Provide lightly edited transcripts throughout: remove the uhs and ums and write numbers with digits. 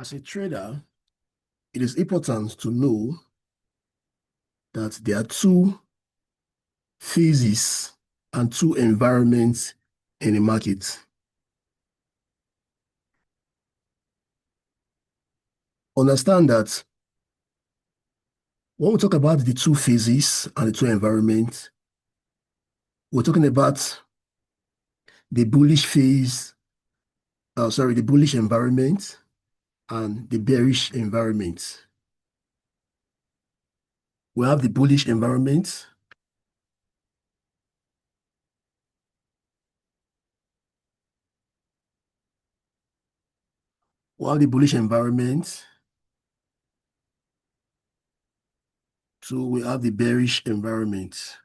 As a trader, it is important to know that there are two phases and two environments in a market. Understand that when we talk about the two phases and the two environments, we're talking about the bullish phase, the bullish environment and the bearish environment. We have the bullish environment. We have the bullish environment. So we have the bearish environment.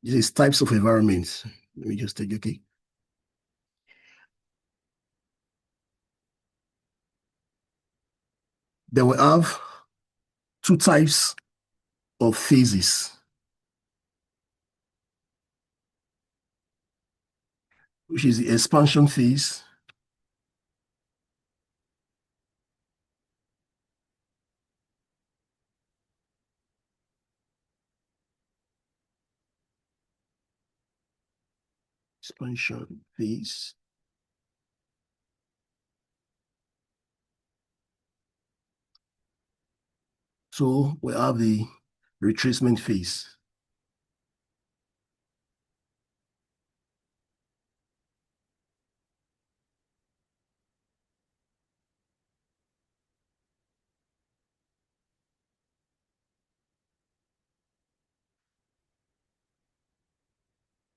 This is types of environments. Let me just take, okay. Then we have two types of phases, which is the expansion phase expansion phase. So we have the retracement phase.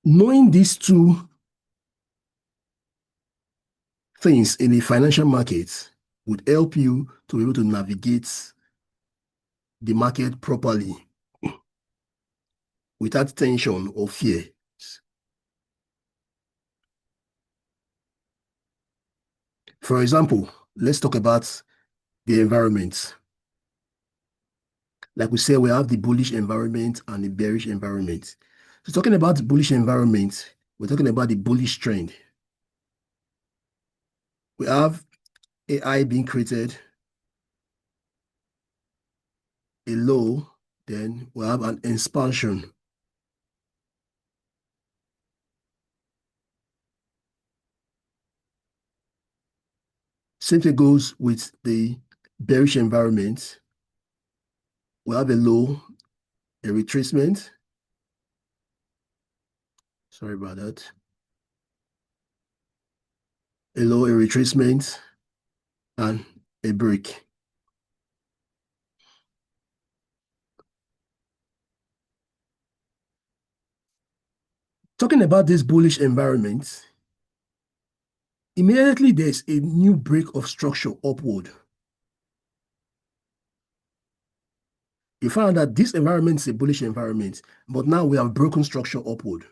Knowing these two things in the financial market would help you to be able to navigate the market properly without tension or fear. For example, let's talk about the environment. Like we said, we have the bullish environment and the bearish environment. So talking about the bullish environment, we're talking about the bullish trend. We have a high being created, a low, then we have an expansion. Same thing goes with the bearish environment. We have a low, a retracement. Sorry about that. A low, a retracement, and a break. Talking about this bullish environment, immediately there's a new break of structure upward. You find that this environment is a bullish environment, but now we have broken structure upward.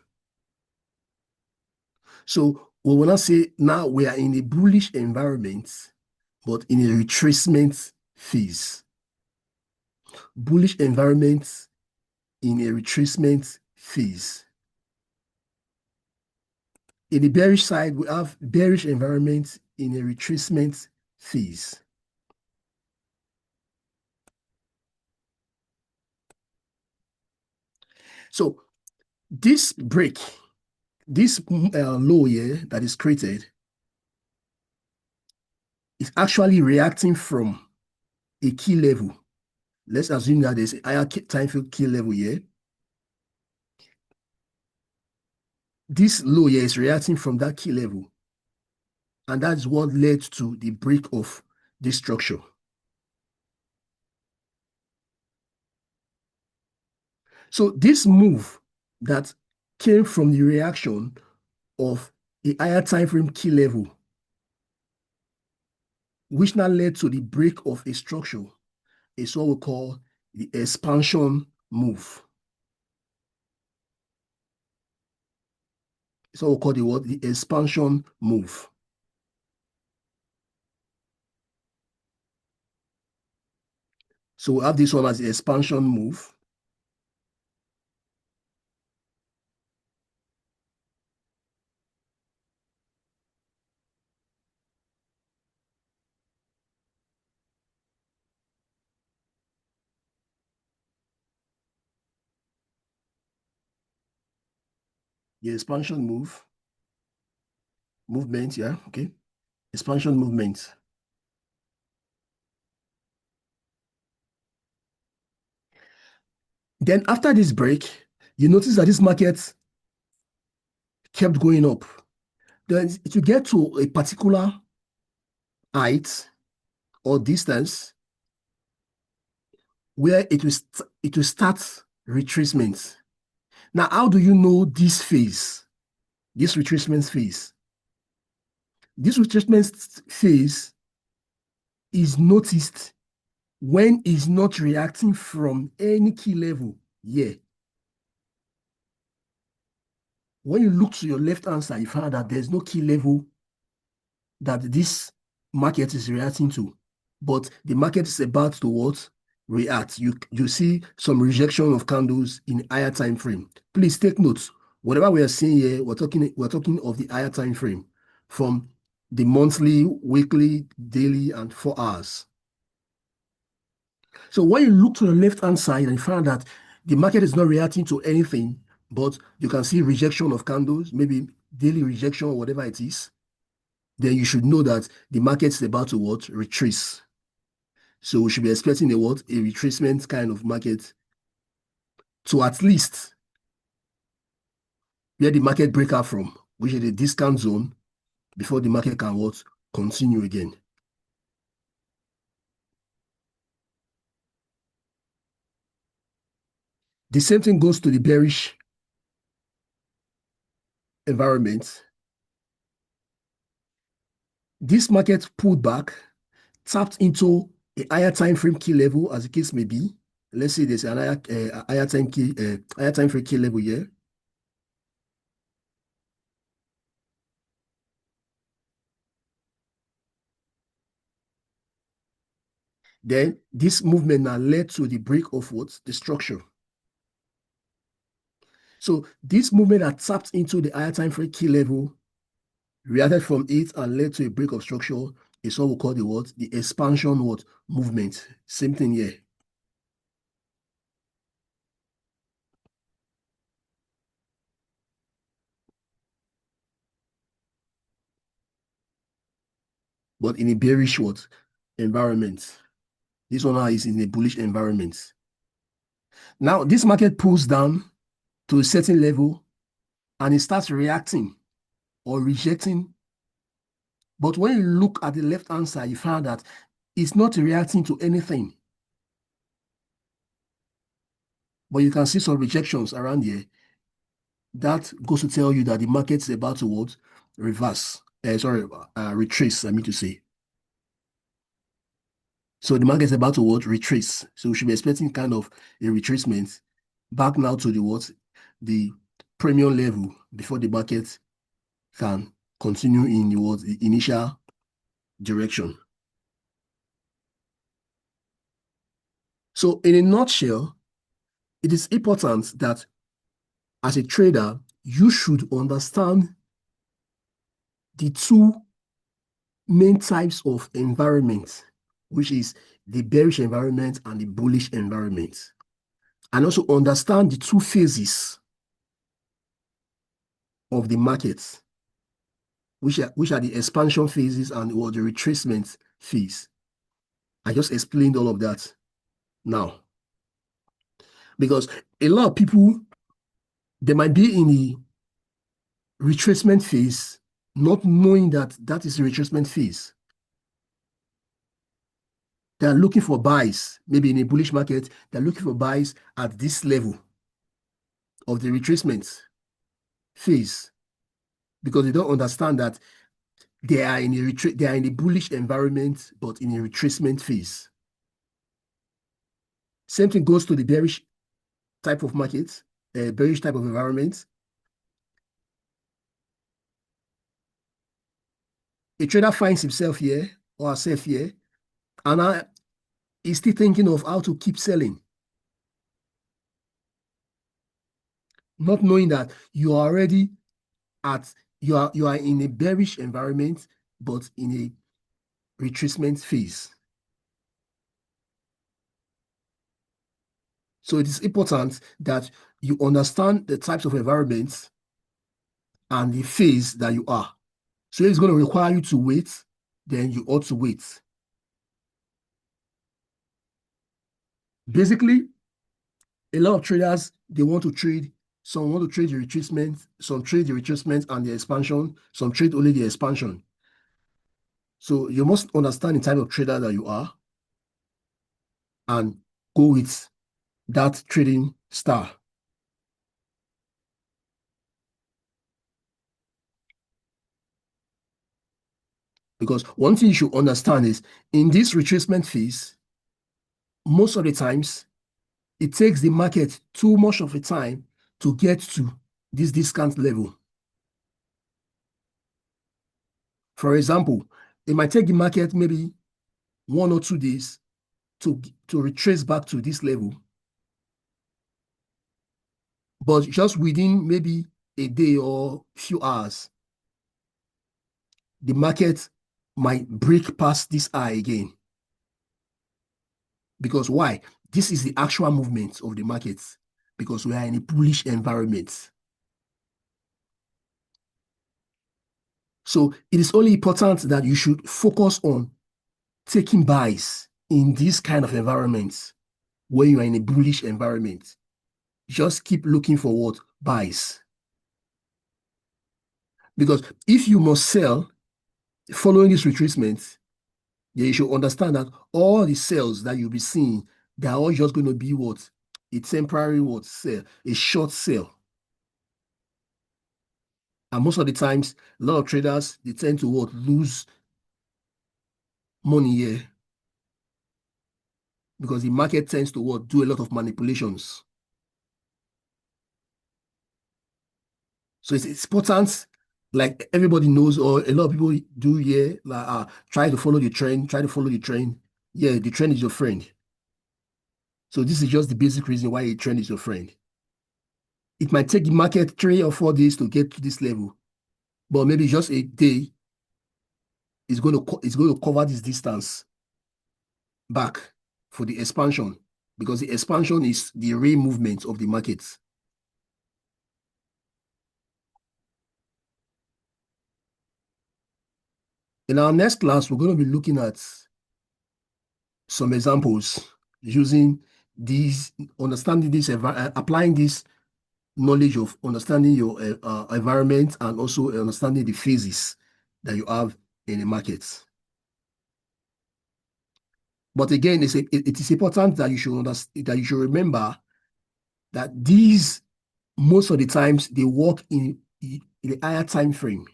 So we will not say now we are in a bullish environment, but in a retracement phase. Bullish environment in a retracement phase. In the bearish side, we have bearish environment in a retracement phase. So this break, this low here that is created is actually reacting from a key level. Let's assume that there's a higher time field key level here. This low here is reacting from that key level. And that's what led to the break of this structure. So this move that came from the reaction of a higher time frame key level, which now led to the break of a structure, is what we call the expansion move. It's what we call the expansion move. So we have this one as the expansion move. the expansion movement, yeah, okay. Expansion movement. Then after this break, you notice that this market kept going up. Then to get to a particular height or distance where it will start retracement. Now, how do you know this phase, this retracement phase? This retracement phase is noticed when it's not reacting from any key level here. When you look to your left hand side, you find that there's no key level that this market is reacting to, but the market is about to what? React. You see some rejection of candles in higher time frame. Please take notes. Whatever we are seeing here, we're talking of the higher time frame from the monthly, weekly, daily, and 4 hours. So when you look to the left-hand side and you find that the market is not reacting to anything, but you can see rejection of candles, maybe daily rejection or whatever it is, then you should know that the market is about to what? Retrace. So we should be expecting a what? A retracement kind of market to at least where the market break out from, which is the discount zone, before the market can what? Continue again. The same thing goes to the bearish environment. This market pulled back, tapped into a higher time frame key level, as the case may be. Let's say there's an higher time frame key level here. Then this movement now led to the break of what? The structure. So this movement that tapped into the higher time frame key level, reacted from it and led to a break of structure is what we call the what? The expansion what? Movement. Same thing here. But in a bearish what? Environment. This one now is in a bullish environment. Now this market pulls down to a certain level and it starts reacting or rejecting. But when you look at the left-hand side, you find that it's not reacting to anything. But you can see some rejections around here. That goes to tell you that the market is about to what? Reverse. Retrace, I mean to say. So the market is about to what? Retrace. So we should be expecting kind of a retracement back now to the what? The premium level before the market can continue in the what? The initial direction. So in a nutshell, it is important that as a trader, you should understand the two main types of environment, which is the bearish environment and the bullish environment. And also understand the two phases of the market, which are the expansion phases and or the retracement phase. I just explained all of that now. Because a lot of people, they might be in the retracement phase, not knowing that that is a retracement phase. They're looking for buys, maybe in a bullish market, they're looking for buys at this level of the retracement phase because they don't understand that they are in a bullish environment, but in a retracement phase. Same thing goes to the bearish type of market, bearish type of environment. A trader finds himself here or herself here, and is still thinking of how to keep selling, not knowing that you are already you are in a bearish environment, but in a retracement phase. So it is important that you understand the types of environments and the phase that you are. So it's going to require you to wait, then you ought to wait. Basically, a lot of traders, they want to trade. Some want to trade the retracement, some trade the retracement and the expansion, some trade only the expansion. So you must understand the type of trader that you are and go with that trading style. Because one thing you should understand is in this retracement phase, most of the times it takes the market too much of a time to get to this discount level. For example, it might take the market maybe 1 or 2 days to retrace back to this level. But just within maybe a day or few hours, the market might break past this high again. Because why? This is the actual movement of the markets because we are in a bullish environment. So it is only important that you should focus on taking buys in this kind of environments when you are in a bullish environment. Just keep looking for what? Buys. Because if you must sell following this retracement, then you should understand that all the sales that you'll be seeing, they're all just going to be what? A temporary what? Sale, a short sale. And most of the times, a lot of traders, they tend to what? Lose money here because the market tends to what? Do a lot of manipulations. So it's important, like everybody knows, or a lot of people do here, like try to follow the trend, try to follow the trend. Yeah, the trend is your friend. So this is just the basic reason why a trend is your friend. It might take the market 3 or 4 days to get to this level, but maybe just a day is going to cover this distance back for the expansion because the expansion is the real movement of the market. In our next class, we're going to be looking at some examples using these, understanding this, applying this knowledge of understanding your environment and also understanding the phases that you have in the market. But again, it is important that you should understand, that you should remember that these most of the times they work in a higher time frame.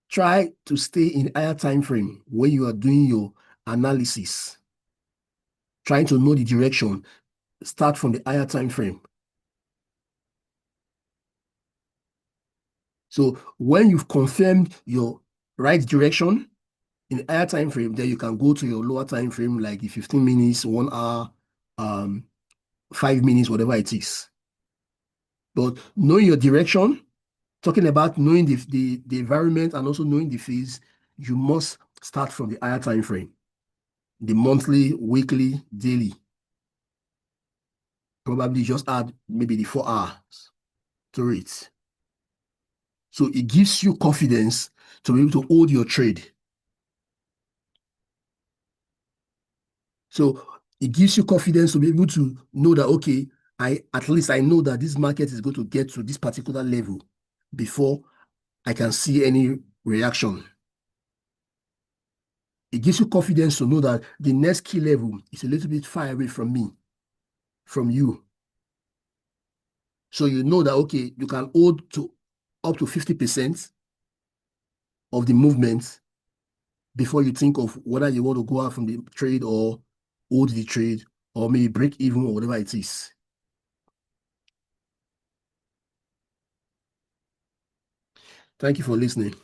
Try to stay in higher time frame when you are doing your analysis. Trying to know the direction, start from the higher time frame. So when you've confirmed your right direction in the higher time frame, then you can go to your lower time frame, like the 15 minutes, 1 hour, 5 minutes, whatever it is. But knowing your direction, talking about knowing the environment and also knowing the phase, you must start from the higher time frame, the monthly, weekly, daily. Probably just add maybe the 4 hours to it. So it gives you confidence to be able to hold your trade. So it gives you confidence to be able to know that, okay, at least I know that this market is going to get to this particular level before I can see any reaction. It gives you confidence to know that the next key level is a little bit far away from me, from you. So you know that, okay, you can hold to up to 50% of the movement before you think of whether you want to go out from the trade or hold the trade or maybe break even or whatever it is. Thank you for listening.